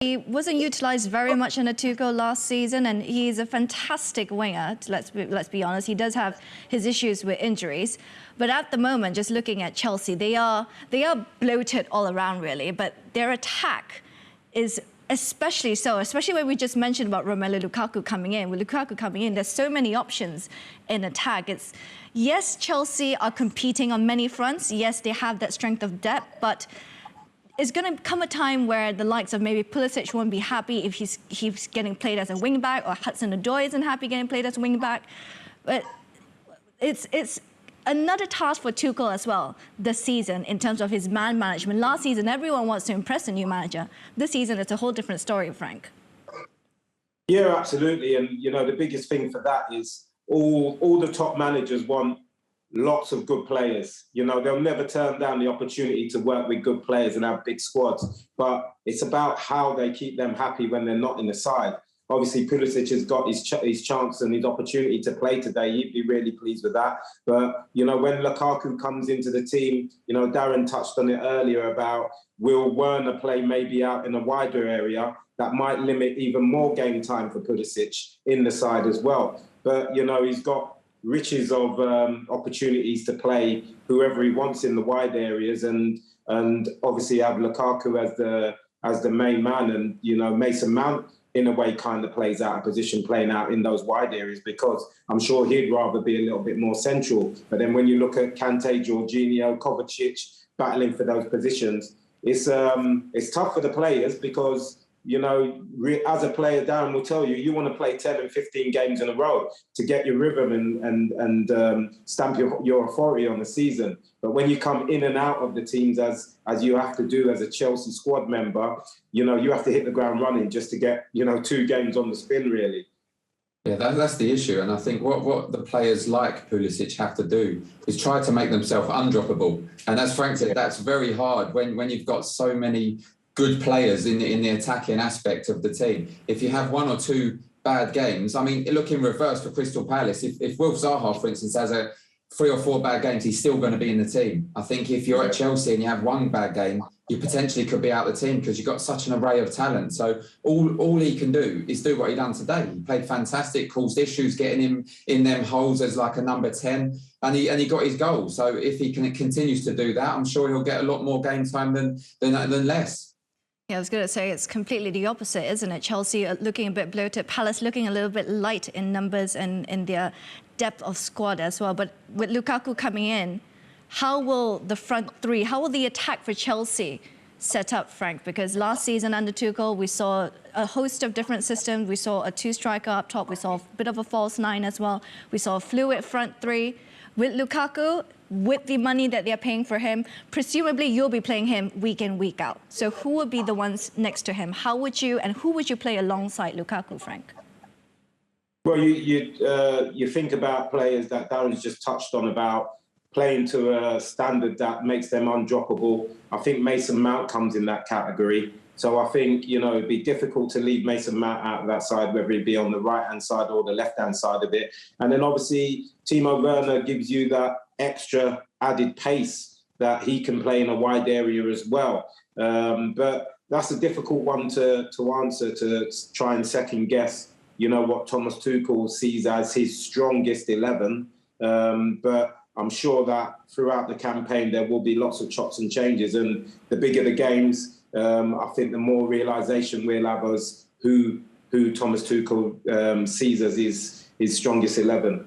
He wasn't utilised very much under Tuchel last season, and he's a fantastic winger. Let's be honest. He does have his issues with injuries, but at the moment, just looking at Chelsea, they are bloated all around really. But their attack is especially so, especially when we just mentioned about Romelu Lukaku coming in. With Lukaku coming in, there's so many options in attack. Yes, Chelsea are competing on many fronts. Yes, they have that strength of depth, but it's going to come a time where the likes of maybe Pulisic won't be happy if he's getting played as a wing-back, or Hudson-Odoi isn't happy getting played as a wing-back. But it's another task for Tuchel as well this season in terms of his man management. Last season, everyone wants to impress a new manager. This season, it's a whole different story, Frank. Yeah, absolutely. And, you know, the biggest thing for that is all the top managers want lots of good players. You know, they'll never turn down the opportunity to work with good players and have big squads. But it's about how they keep them happy when they're not in the side. Obviously, Pulisic has got his chance and his opportunity to play today. He'd be really pleased with that. But, you know, when Lukaku comes into the team, you know, Darren touched on it earlier about will Werner play maybe out in a wider area? That might limit even more game time for Pulisic in the side as well. But, you know, he's got riches of opportunities to play whoever he wants in the wide areas, and obviously have Lukaku as the main man, and you know Mason Mount in a way kind of plays out a position playing out in those wide areas, because I'm sure he'd rather be a little bit more central. But then when you look at Kante, Jorginho, Kovacic battling for those positions, it's tough for the players, because you know, as a player, Darren will tell you, you want to play 10 and 15 games in a row to get your rhythm and stamp your authority on the season. But when you come in and out of the teams, as you have to do as a Chelsea squad member, you know, you have to hit the ground running just to get, you know, 2 games on the spin, really. Yeah, that's the issue. And I think what the players like Pulisic have to do is try to make themselves undroppable. And as Frank said, that's very hard when you've got so many good players in the attacking aspect of the team. If you have 1 or 2 bad games, I mean, look in reverse for Crystal Palace. If Wilf Zaha, for instance, has 3 or 4 bad games, he's still going to be in the team. I think if you're at Chelsea and you have 1 bad game, you potentially could be out of the team because you've got such an array of talent. So all he can do is do what he done today. He played fantastic, caused issues getting him in them holes as like a number 10, and he got his goal. So if he continues to do that, I'm sure he'll get a lot more game time than less. Yeah, I was going to say it's completely the opposite, isn't it? Chelsea are looking a bit bloated, Palace looking a little bit light in numbers and in their depth of squad as well. But with Lukaku coming in, how will the front three, how will the attack for Chelsea set up, Frank? Because last season under Tuchel, we saw a host of different systems. We saw a 2-striker up top. We saw a bit of a false 9 as well. We saw a fluid front 3. With Lukaku, with the money that they're paying for him, presumably you'll be playing him week in, week out. So who would be the ones next to him? Who would you play alongside Lukaku, Frank? Well, you think about players that Darren's just touched on about playing to a standard that makes them undroppable. I think Mason Mount comes in that category. So I think, you know, it'd be difficult to leave Mason Mount out of that side, whether he be on the right-hand side or the left-hand side of it. And then obviously Timo Werner gives you that extra added pace that he can play in a wide area as well. But that's a difficult one to answer, to try and second guess, you know, what Thomas Tuchel sees as his strongest 11. But I'm sure that throughout the campaign, there will be lots of chops and changes. And the bigger the games, I think the more realisation we'll have as who Thomas Tuchel sees as his strongest 11.